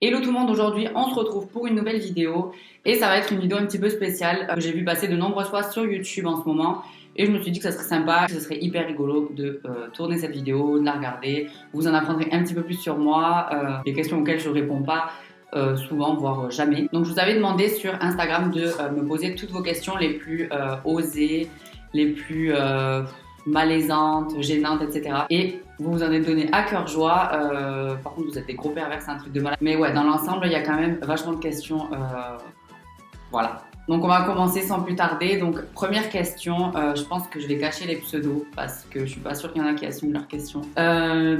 Hello tout le monde, aujourd'hui on se retrouve pour une nouvelle vidéo et ça va être une vidéo un petit peu spéciale que j'ai vu passer de nombreuses fois sur YouTube en ce moment et je me suis dit que ça serait sympa, que ce serait hyper rigolo de tourner cette vidéo, de la regarder, vous en apprendrez un petit peu plus sur moi, des questions auxquelles je ne réponds pas souvent, voire jamais. Donc je vous avais demandé sur Instagram de me poser toutes vos questions les plus osées, les plus malaisantes, gênantes, etc. Et vous vous en êtes donné à cœur joie. Par contre, vous êtes des gros pervers, c'est un truc de malade. Mais ouais, dans l'ensemble, il y a quand même vachement de questions. Voilà. Donc on va commencer sans plus tarder. Donc première question, je pense que je vais cacher les pseudos parce que je suis pas sûre qu'il y en a qui assument leurs questions.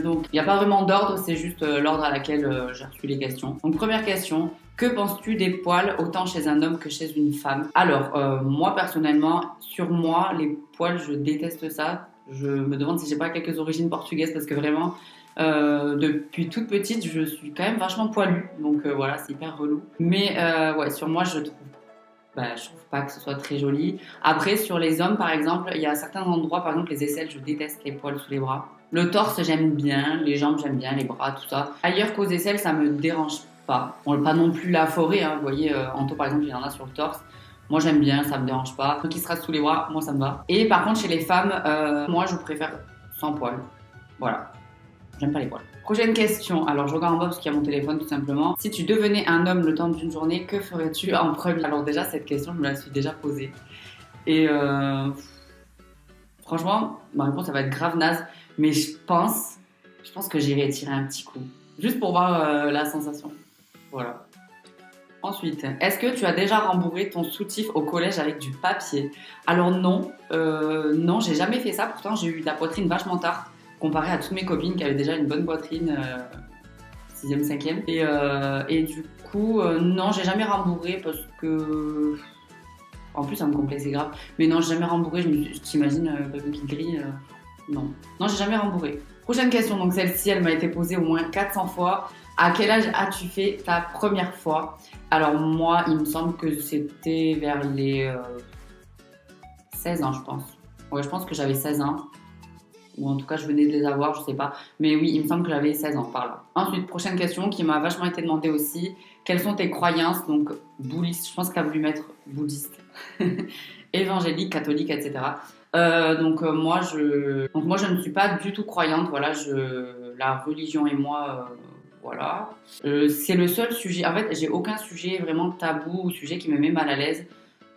Donc il n'y a pas vraiment d'ordre, c'est juste l'ordre à laquelle j'ai reçu les questions. Donc première question, que penses-tu des poils autant chez un homme que chez une femme? Alors moi personnellement, sur moi les poils je déteste ça. Je me demande si j'ai pas quelques origines portugaises parce que vraiment depuis toute petite je suis quand même vachement poilue. Donc voilà, c'est hyper relou. Mais ouais, sur moi je trouve pas que ce soit très joli. Après, sur les hommes, par exemple, il y a certains endroits, par exemple les aisselles, je déteste les poils sous les bras. Le torse, j'aime bien, les jambes, j'aime bien, les bras, tout ça. Ailleurs qu'aux aisselles, ça me dérange pas. Bon, pas non plus la forêt, hein. Vous voyez, Anto, par exemple, il y en a sur le torse. Moi, j'aime bien, ça me dérange pas. Ceux qui se rasent sous les bras, moi, ça me va. Et par contre, chez les femmes, moi, je préfère sans poils. Voilà. J'aime pas les poils. Prochaine question. Alors, je regarde en bas parce qu'il y a mon téléphone tout simplement. Si tu devenais un homme le temps d'une journée, que ferais-tu en premier? Alors déjà, cette question, je me la suis déjà posée. Et franchement, ma réponse, ça va être grave naze. Mais je pense que j'irai tirer un petit coup. Juste pour voir la sensation. Voilà. Ensuite, est-ce que tu as déjà rembourré ton soutif au collège avec du papier? Alors non, non, j'ai jamais fait ça. Pourtant, j'ai eu la poitrine vachement tard comparé à toutes mes copines qui avaient déjà une bonne poitrine 6e, 5e. Et du coup, non, j'ai jamais rembourré parce que. En plus, ça me complexait grave. Mais non, j'ai jamais rembourré. T'imagines, quelqu'un qui grille non. Non, j'ai jamais rembourré. Prochaine question, donc celle-ci, elle m'a été posée au moins 400 fois. À quel âge as-tu fait ta première fois? Alors, moi, il me semble que c'était vers les 16 ans, je pense. Ouais, je pense que j'avais 16 ans ou en tout cas je venais de les avoir, je sais pas. Mais oui, il me semble que j'avais 16 ans par là. Ensuite, prochaine question qui m'a vachement été demandée aussi. Quelles sont tes croyances? Donc, bouddhiste, je pense qu'elle a voulu mettre bouddhiste, évangélique, catholique, etc. Donc moi, je ne suis pas du tout croyante. Voilà, la religion et moi, voilà. C'est le seul sujet. En fait, j'ai aucun sujet vraiment tabou ou sujet qui me met mal à l'aise.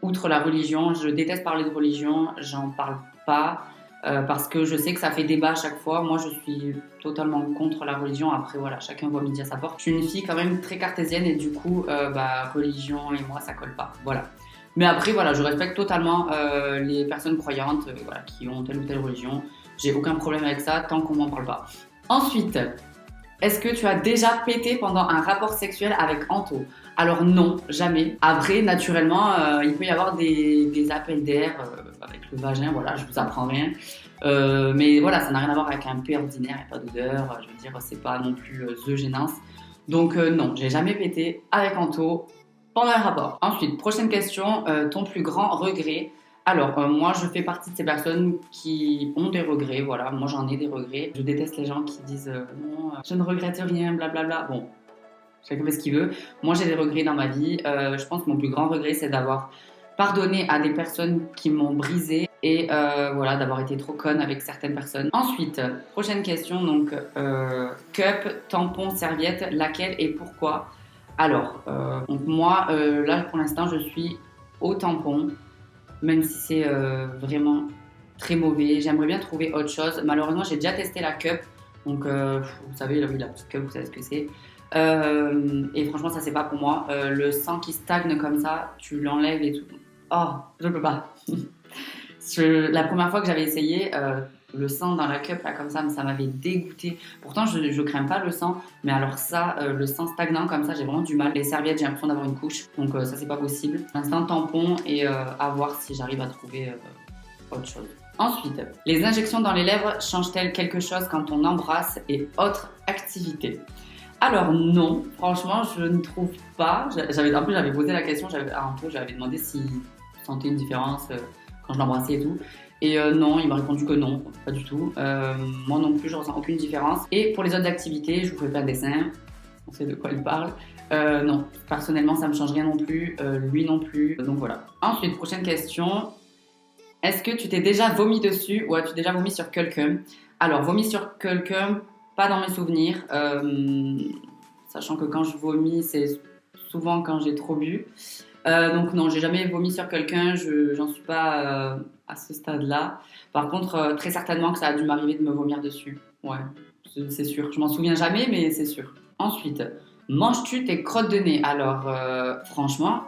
Outre la religion, je déteste parler de religion, j'en parle pas. Parce que je sais que ça fait débat à chaque fois. Moi, je suis totalement contre la religion. Après, voilà, chacun voit midi à sa porte. Je suis une fille quand même très cartésienne et du coup, religion et moi, ça colle pas. Voilà. Mais après, voilà, je respecte totalement les personnes croyantes voilà, qui ont telle ou telle religion. J'ai aucun problème avec ça tant qu'on m'en parle pas. Ensuite, est-ce que tu as déjà pété pendant un rapport sexuel avec Anto? Alors non, jamais. Après, naturellement, il peut y avoir des appels d'air avec le vagin, voilà, je vous apprends rien. Mais voilà, ça n'a rien à voir avec un pet ordinaire, il n'y a pas d'odeur, je veux dire, c'est pas non plus the gênance. Donc non, j'ai jamais pété avec Anto pendant un rapport. Ensuite, prochaine question, ton plus grand regret? Alors, moi, je fais partie de ces personnes qui ont des regrets, voilà. Moi, j'en ai des regrets. Je déteste les gens qui disent non, je ne regrette rien, blablabla. Bon, chacun fait ce qu'il veut. Moi, j'ai des regrets dans ma vie. Je pense que mon plus grand regret, c'est d'avoir pardonné à des personnes qui m'ont brisé et voilà, d'avoir été trop conne avec certaines personnes. Ensuite, prochaine question, donc, cup, tampon, serviette, laquelle et pourquoi? Alors, donc moi, là, pour l'instant, je suis au tampon même si c'est vraiment très mauvais. J'aimerais bien trouver autre chose. Malheureusement, j'ai déjà testé la cup. Donc, vous savez, oui, la petite cup, vous savez ce que c'est. Et franchement, ça, c'est pas pour moi. Le sang qui stagne comme ça, tu l'enlèves et tout. Oh, je peux pas. La première fois que j'avais essayé, le sang dans la cup, là, comme ça m'avait dégoûté. Pourtant, je crains pas le sang, mais alors ça, le sang stagnant comme ça, j'ai vraiment du mal. Les serviettes, j'ai l'impression d'avoir une couche, donc ça, c'est pas possible. L'instant tampon et à voir si j'arrive à trouver autre chose. Ensuite, les injections dans les lèvres changent-elles quelque chose quand on embrasse et autres activités? Alors non, franchement, je ne trouve pas. En plus, j'avais posé la question à Anto, j'avais demandé s'il sentait une différence quand je l'embrassais et tout. Et non, il m'a répondu que non, pas du tout. Moi non plus, je ressens aucune différence. Et pour les autres activités, je vous fais plein de dessins. on sait de quoi il parle. Non, personnellement, ça me change rien non plus, lui non plus. Donc voilà. Ensuite, prochaine question. Est-ce que tu t'es déjà vomi dessus ou as-tu déjà vomi sur quelqu'un? Alors, vomi sur quelqu'un, pas dans mes souvenirs. Sachant que quand je vomis, c'est souvent quand j'ai trop bu. Donc non, j'ai jamais vomi sur quelqu'un, j'en suis pas à ce stade-là. Par contre, très certainement que ça a dû m'arriver de me vomir dessus. Ouais, c'est sûr. Je m'en souviens jamais, mais c'est sûr. Ensuite, manges-tu tes crottes de nez? Alors, franchement,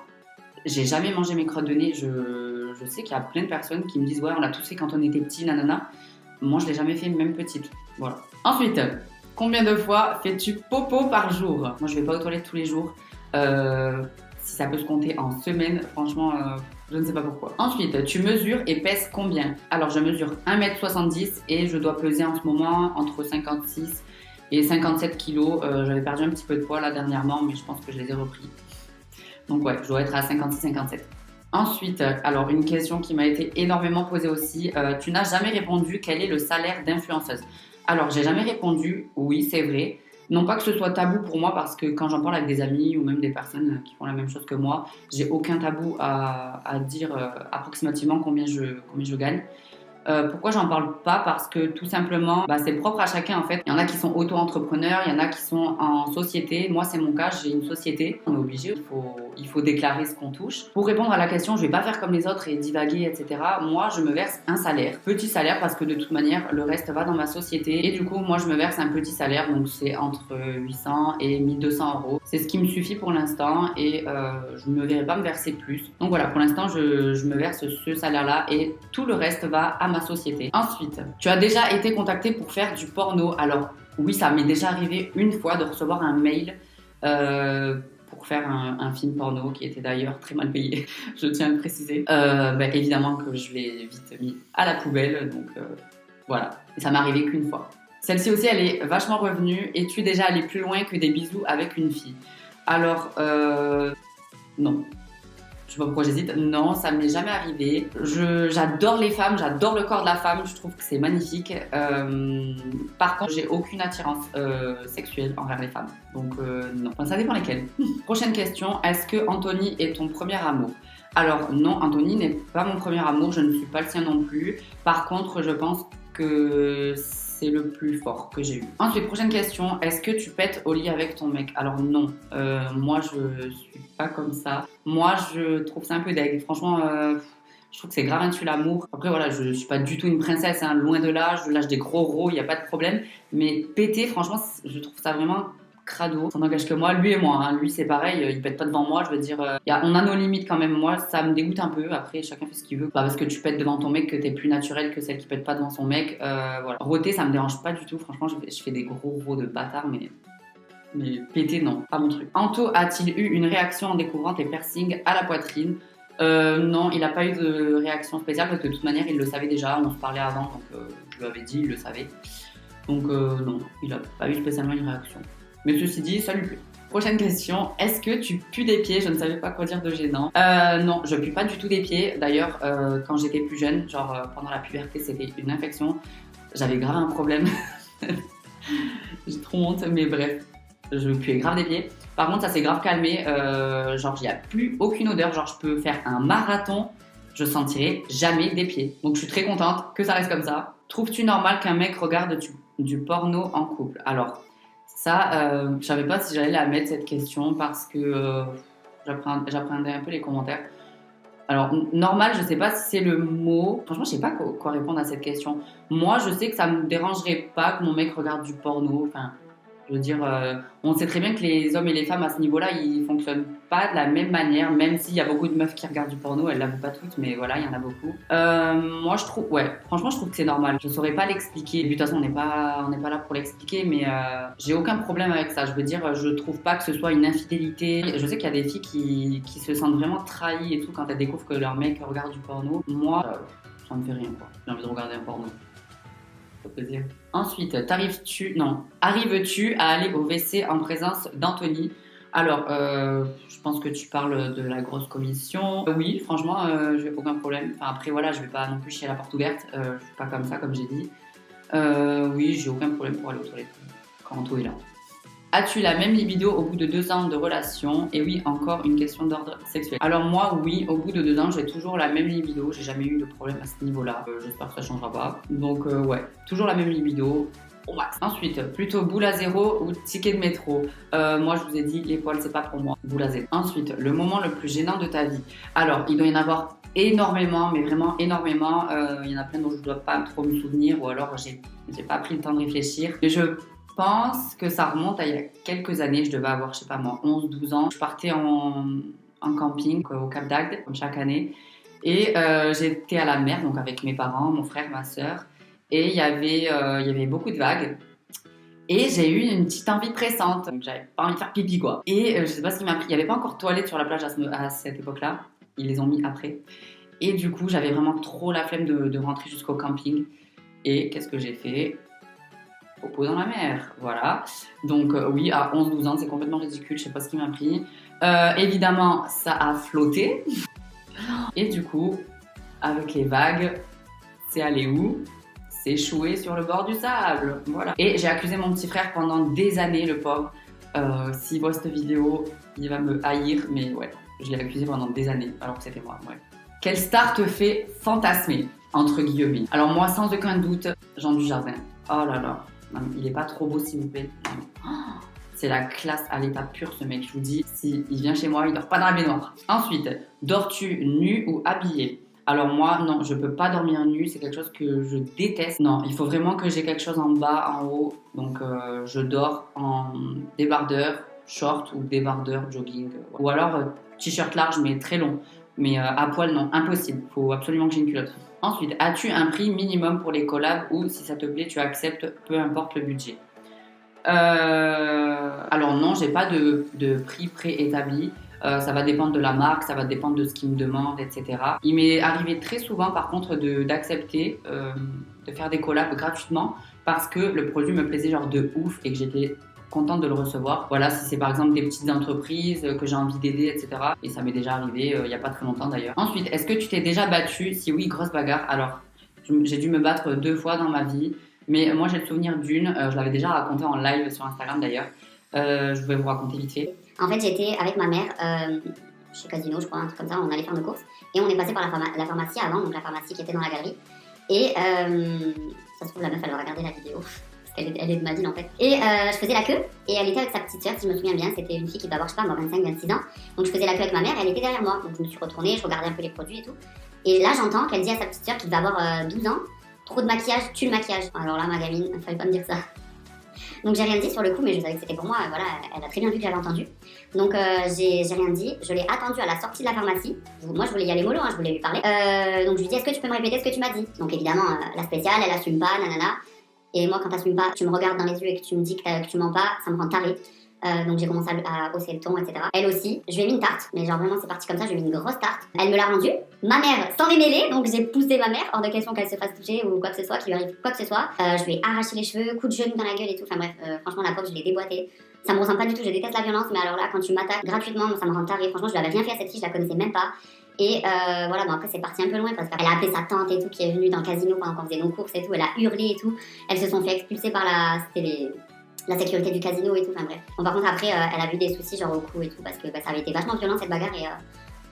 j'ai jamais mangé mes crottes de nez. Je sais qu'il y a plein de personnes qui me disent ouais, on l'a tous fait quand on était petit, nanana. Moi, je l'ai jamais fait, même petite. Voilà. Ensuite, combien de fois fais-tu popo par jour? Moi, je vais pas aux toilettes tous les jours. Si ça peut se compter en semaines, franchement, je ne sais pas pourquoi. Ensuite, tu mesures et pèses combien? Alors, je mesure 1m70 et je dois peser en ce moment entre 56 et 57 kilos. J'avais perdu un petit peu de poids là dernièrement, mais je pense que je les ai repris. Donc ouais, je dois être à 56-57. Ensuite, alors une question qui m'a été énormément posée aussi. Tu n'as jamais répondu quel est le salaire d'influenceuse? Alors, j'ai jamais répondu, oui, c'est vrai. Non pas que ce soit tabou pour moi, parce que quand j'en parle avec des amis ou même des personnes qui font la même chose que moi, j'ai aucun tabou à dire approximativement combien je gagne. Pourquoi j'en parle pas? Parce que tout simplement, c'est propre à chacun en fait. Il y en a qui sont auto-entrepreneurs, il y en a qui sont en société. Moi, c'est mon cas, j'ai une société. On est obligé, il faut déclarer ce qu'on touche. Pour répondre à la question, je vais pas faire comme les autres et divaguer, etc. Moi, je me verse un salaire. Petit salaire parce que de toute manière, le reste va dans ma société. Et du coup, moi, je me verse un petit salaire. Donc, c'est entre 800 et 1200 euros. C'est ce qui me suffit pour l'instant et je ne me verrai pas me verser plus. Donc voilà, pour l'instant, je me verse ce salaire-là et tout le reste va à ma société. Ensuite, tu as déjà été contacté pour faire du porno. Alors oui, ça m'est déjà arrivé une fois de recevoir un mail pour faire un film porno qui était d'ailleurs très mal payé, je tiens à le préciser. Évidemment que je l'ai vite mis à la poubelle, donc voilà. Et ça m'est arrivé qu'une fois. Celle-ci aussi, elle est vachement revenue. Es-tu déjà allé plus loin que des bisous avec une fille? Alors, non. Je sais pas pourquoi j'hésite. Non, ça m'est jamais arrivé. J'adore les femmes, j'adore le corps de la femme. Je trouve que c'est magnifique. Par contre, j'ai aucune attirance sexuelle envers les femmes. Donc non. Enfin, ça dépend lesquelles. Prochaine question. Est-ce que Anthony est ton premier amour? Alors non, Anthony n'est pas mon premier amour. Je ne suis pas le sien non plus. Par contre, je pense que c'est le plus fort que j'ai eu. Ensuite, prochaine question. Est-ce que tu pètes au lit avec ton mec? Alors non. Moi, je suis pas comme ça. Moi, je trouve ça un peu deg. Franchement, je trouve que c'est grave intu l'amour. Après, voilà, je suis pas du tout une princesse, hein, loin de là. Je lâche des gros rots, il n'y a pas de problème. Mais péter, franchement, je trouve ça vraiment crado. Ça n'engage que moi, lui et moi. Hein. Lui, c'est pareil, il pète pas devant moi. Je veux dire, on a nos limites quand même. Moi, ça me dégoûte un peu. Après, chacun fait ce qu'il veut. Parce que tu pètes devant ton mec, que t'es plus naturel que celle qui pète pas devant son mec. Voilà. Roter, ça me dérange pas du tout. Franchement, je fais des gros rots de bâtard, mais péter, non, pas mon truc. Anto a-t-il eu une réaction en découvrant tes piercings à la poitrine? Non, il n'a pas eu de réaction spéciale parce que de toute manière, il le savait déjà. On se parlait avant, donc je lui avais dit, il le savait. Donc non, il n'a pas eu spécialement une réaction. Mais ceci dit, ça lui plaît. Prochaine question, est-ce que tu pues des pieds? Je ne savais pas quoi dire de gênant. Non, je pue pas du tout des pieds. D'ailleurs, quand j'étais plus jeune, genre pendant la puberté, c'était une infection. J'avais grave un problème. J'ai trop honte, mais bref. Je puais grave des pieds. Par contre, ça s'est grave calmé. Genre, il n'y a plus aucune odeur. Genre, je peux faire un marathon, je sentirai jamais des pieds. Donc, je suis très contente que ça reste comme ça. Trouves-tu normal qu'un mec regarde du porno en couple? Alors, ça, je savais pas si j'allais la mettre cette question parce que j'appréhendais un peu les commentaires. Alors, normal, je sais pas si c'est le mot. Franchement, je sais pas quoi répondre à cette question. Moi, je sais que ça me dérangerait pas que mon mec regarde du porno. Enfin, je veux dire, on sait très bien que les hommes et les femmes à ce niveau-là, ils fonctionnent pas de la même manière, même s'il y a beaucoup de meufs qui regardent du porno, elles l'avouent pas toutes, mais voilà, il y en a beaucoup. Moi, je trouve, ouais, franchement, je trouve que c'est normal. Je saurais pas l'expliquer. De toute façon, on n'est pas là pour l'expliquer, mais j'ai aucun problème avec ça. Je veux dire, je trouve pas que ce soit une infidélité. Je sais qu'il y a des filles qui se sentent vraiment trahies et tout quand elles découvrent que leur mec regarde du porno. Moi, ça me fait rien, quoi. J'ai envie de regarder un porno. Plaisir. Ensuite, arrives-tu à aller au WC en présence d'Anthony? Alors, je pense que tu parles de la grosse commission. Oui, franchement, j'ai aucun problème. Enfin, après, voilà, je vais pas non plus chier à la porte ouverte. Je suis pas comme ça, comme j'ai dit. Oui, j'ai aucun problème pour aller aux toilettes quand Anto est là. As-tu la même libido au bout de 2 ans de relation? Et oui, encore une question d'ordre sexuel. Alors moi, oui, au bout de 2 ans, j'ai toujours la même libido. J'ai jamais eu de problème à ce niveau-là. J'espère que ça changera pas. Donc ouais, toujours la même libido. Au max. Ensuite, plutôt boule à zéro ou ticket de métro. Moi, je vous ai dit, les poils, c'est pas pour moi. Boule à zéro. Ensuite, le moment le plus gênant de ta vie. Alors, il doit y en avoir énormément, mais vraiment énormément. Il y en a plein dont je ne dois pas trop me souvenir ou alors j'ai pas pris le temps de réfléchir. Mais je pense que ça remonte à il y a quelques années. Je devais avoir, je sais pas moi, 11-12 ans. Je partais en camping au Cap d'Agde, comme chaque année. Et j'étais à la mer, donc avec mes parents, mon frère, ma soeur. Et il y avait beaucoup de vagues. Et j'ai eu une petite envie pressante. Donc j'avais pas envie de faire pipi, quoi. Et je sais pas ce qui m'a pris. Il n'y avait pas encore de toilettes sur la plage à cette époque-là. Ils les ont mis après. Et du coup, j'avais vraiment trop la flemme de rentrer jusqu'au camping. Et qu'est-ce que j'ai fait? Popo dans la mer, voilà. Donc oui, à 11-12 ans, c'est complètement ridicule. Je sais pas ce qui m'a pris. Évidemment, ça a flotté. Et du coup, avec les vagues, c'est allé où? C'est échoué sur le bord du sable. Voilà. Et j'ai accusé mon petit frère pendant des années, le pauvre. S'il voit cette vidéo, il va me haïr, mais ouais, je l'ai accusé pendant des années, alors que c'était moi. Ouais. Quelle star te fait fantasmer, entre guillemets? Alors moi, sans aucun doute, Jean Dujardin. Oh là là, non, il est pas trop beau, s'il vous plaît. Oh, c'est la classe à l'état pur, ce mec. Je vous dis, s'il vient chez moi, il dort pas dans la baignoire. Ensuite, dors-tu nu ou habillé? Alors moi, non, je peux pas dormir nu, c'est quelque chose que je déteste. Non, il faut vraiment que j'ai quelque chose en bas, en haut. Donc je dors en débardeur, short ou débardeur, jogging. Ou alors t-shirt large mais très long. Mais à poil, non, impossible. Il faut absolument que j'ai une culotte. Ensuite, as-tu un prix minimum pour les collabs ou si ça te plaît, tu acceptes, peu importe le budget? Alors non, j'ai pas de prix préétabli. Ça va dépendre de la marque, ça va dépendre de ce qu'ils me demandent, etc. Il m'est arrivé très souvent, par contre, d'accepter de faire des collabs gratuitement parce que le produit me plaisait genre de ouf et que j'étais contente de le recevoir. Voilà, si c'est par exemple des petites entreprises que j'ai envie d'aider, etc. Et ça m'est déjà arrivé il n'y a pas très longtemps d'ailleurs. Ensuite, est-ce que tu t'es déjà battue? Si oui, grosse bagarre. Alors, j'ai dû me battre 2 fois dans ma vie. Mais moi, j'ai le souvenir d'une, je l'avais déjà raconté en live sur Instagram d'ailleurs. Je vais vous raconter vite fait. En fait, j'étais avec ma mère chez Casino, je crois, un truc comme ça. On allait faire nos courses et on est passé par la pharmacie avant, donc la pharmacie qui était dans la galerie. Et ça se trouve, la meuf, elle va regarder la vidéo parce qu'elle est de ma ville en fait. Et je faisais la queue et elle était avec sa petite sœur, si je me souviens bien. C'était une fille qui devait avoir, je sais pas, 25-26 ans. Donc je faisais la queue avec ma mère, elle était derrière moi. Donc je me suis retournée, je regardais un peu les produits et tout. Et là, j'entends qu'elle dit à sa petite sœur qui devait avoir 12 ans, trop de maquillage, tue le maquillage. Alors là, ma gamine, il fallait pas me dire ça. Donc j'ai rien dit sur le coup, mais je savais que c'était pour moi. Voilà, elle a très bien vu que j'avais entendu. Donc j'ai rien dit. Je l'ai attendue à la sortie de la pharmacie. Moi, je voulais y aller mollo, hein, je voulais lui parler. Donc je lui dis, est-ce que tu peux me répéter ce que tu m'as dit? Donc évidemment, la spéciale, elle assume pas, nanana. Et moi, quand t'assumes pas, tu me regardes dans les yeux et que tu me dis que tu mens pas, ça me rend tarée. Donc j'ai commencé à hausser le ton, etc. Elle aussi, je lui ai mis une tarte, mais genre vraiment c'est parti comme ça, je lui ai mis une grosse tarte. Elle me l'a rendue. Ma mère s'en est mêlée, donc j'ai poussé ma mère, hors de question qu'elle se fasse toucher ou quoi que ce soit, qu'il lui arrive quoi que ce soit. Je lui ai arraché les cheveux, coup de genou dans la gueule et tout. Enfin bref, franchement la pauvre, je l'ai déboîtée. Ça me ressemble pas du tout, je déteste la violence, mais alors là, quand tu m'attaques gratuitement, ça me rend tarée. Franchement, je lui avais rien fait à cette fille, je la connaissais même pas. Et voilà, bon après c'est parti un peu loin parce qu'elle a appelé sa tante et tout qui est venue dans le casino pendant qu'on faisait nos courses et tout. Elle a hurlé et tout. Elles se sont fait expulser par la sécurité du casino et tout, enfin bref. Bon, par contre après elle a eu des soucis genre au cou et tout parce que ça avait été vachement violent cette bagarre et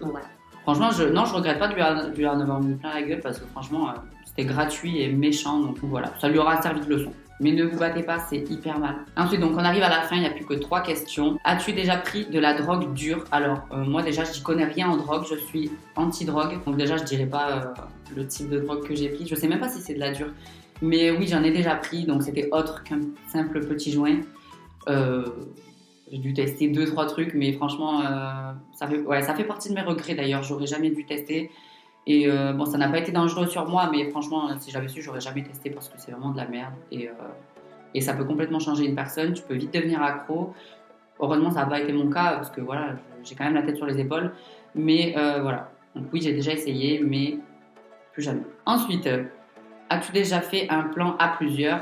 donc voilà. Franchement, je regrette pas de lui en avoir mis plein la gueule parce que franchement, c'était gratuit et méchant, donc voilà, ça lui aura servi de leçon. Mais ne vous battez pas, c'est hyper mal. Ensuite, donc on arrive à la fin, il n'y a plus que 3 questions. As-tu déjà pris de la drogue dure? Alors, moi déjà, je n'y connais rien en drogue, je suis anti-drogue. Donc déjà, je dirais pas le type de drogue que j'ai pris. Je sais même pas si c'est de la dure. Mais oui, j'en ai déjà pris, donc c'était autre qu'un simple petit joint. J'ai dû tester 2-3 trucs, mais franchement, ça fait partie de mes regrets d'ailleurs. J'aurais jamais dû tester. Et bon, ça n'a pas été dangereux sur moi, mais franchement, si j'avais su, j'aurais jamais testé parce que c'est vraiment de la merde. Et ça peut complètement changer une personne. Tu peux vite devenir accro. Heureusement, ça n'a pas été mon cas parce que voilà, j'ai quand même la tête sur les épaules. Mais voilà. Donc oui, j'ai déjà essayé, mais plus jamais. Ensuite, as-tu déjà fait un plan à plusieurs?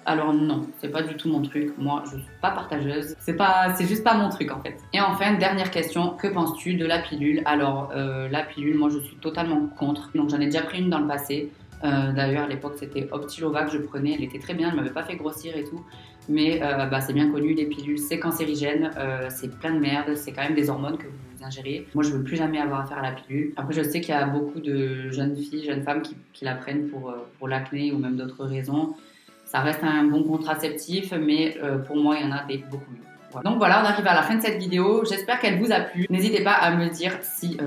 Alors non, c'est pas du tout mon truc. Moi, je suis pas partageuse. C'est juste pas mon truc en fait. Et enfin, dernière question, que penses-tu de la pilule? Alors, la pilule, moi, je suis totalement contre. Donc, j'en ai déjà pris une dans le passé. D'ailleurs, à l'époque, c'était Optilovac que je prenais. Elle était très bien, elle m'avait pas fait grossir et tout. Mais c'est bien connu, les pilules c'est cancérigène, c'est plein de merde, c'est quand même des hormones que vous ingérez. Moi je veux plus jamais avoir affaire à la pilule. Après je sais qu'il y a beaucoup de jeunes filles, jeunes femmes qui la prennent pour l'acné ou même d'autres raisons. Ça reste un bon contraceptif, mais pour moi il y en a beaucoup mieux. Voilà. Donc voilà, on arrive à la fin de cette vidéo. J'espère qu'elle vous a plu. N'hésitez pas à me dire si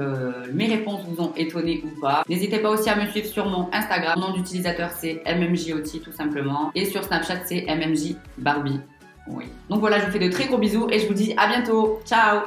mes réponses vous ont étonné ou pas. N'hésitez pas aussi à me suivre sur mon Instagram. Mon nom d'utilisateur c'est MMJOT tout simplement. Et sur Snapchat c'est MMJ Barbie. Oui. Donc voilà, je vous fais de très gros bisous et je vous dis à bientôt. Ciao!